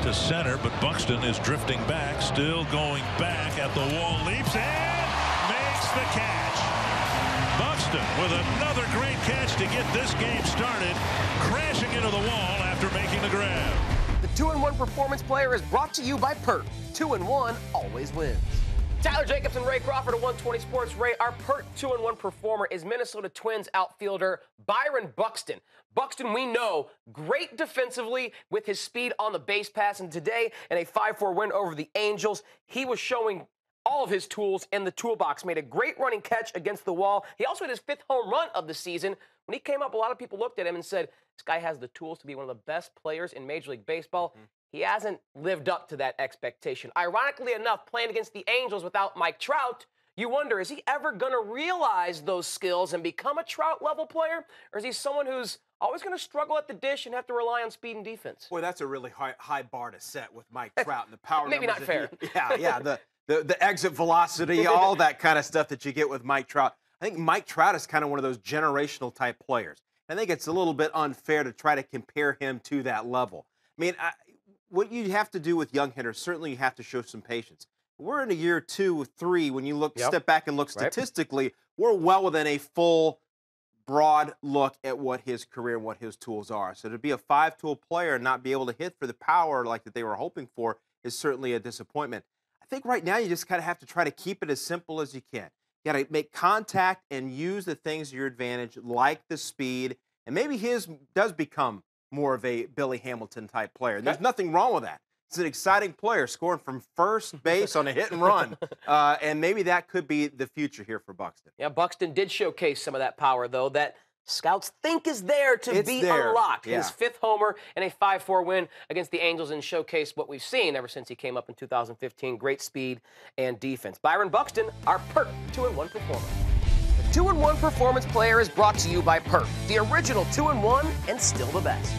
to center, but Buxton is drifting back, still going back at the wall, leaps and makes the catch. Buxton with another great catch to get this game started, crashing into the wall after making the grab. The 2-in-1 Performance Player is brought to you by Pert. 2-in-1 always wins. Tyler Jacobs and Ray Crawford at 120 Sports. Ray, our Pert 2-in-1 performer is Minnesota Twins outfielder Byron Buxton. Buxton, we know, great defensively with his speed on the base pass. And today, in a 5-4 win over the Angels, he was showing all of his tools in the toolbox. Made a great running catch against the wall. He also had his 5th home run of the season. When he came up, a lot of people looked at him and said, this guy has the tools to be one of the best players in Major League Baseball. He hasn't lived up to that expectation. Ironically enough, playing against the Angels without Mike Trout, you wonder, is he ever going to realize those skills and become a Trout-level player? Or is he someone who's always going to struggle at the dish and have to rely on speed and defense? Boy, that's a really high bar to set with Mike Trout and the power Maybe numbers not fair. The exit velocity, all that kind of stuff that you get with Mike Trout. I think Mike Trout is kind of one of those generational type players. I think it's a little bit unfair to try to compare him to that level. I mean, what you have to do with young hitters, certainly you have to show some patience. We're in a year 2 or 3. When you step back and look statistically, we're well within a full, broad look at what his career and what his tools are. So to be a 5-tool player and not be able to hit for the power like that they were hoping for is certainly a disappointment. I think right now you just kind of have to try to keep it as simple as you can. You got to make contact and use the things to your advantage, like the speed, and maybe his does become more of a Billy Hamilton type player. There's nothing wrong with that. It's an exciting player scoring from first base on a hit and run, and maybe that could be the future here for Buxton. Yeah, Buxton did showcase some of that power, though, that scouts think is there to be unlocked. Yeah. His 5th homer in a 5-4 win against the Angels and showcased what we've seen ever since he came up in 2015, great speed and defense. Byron Buxton, our Pert 2-in-1 performer. The 2-in-1 Performance Player is brought to you by Pert, the original 2-in-1 and still the best.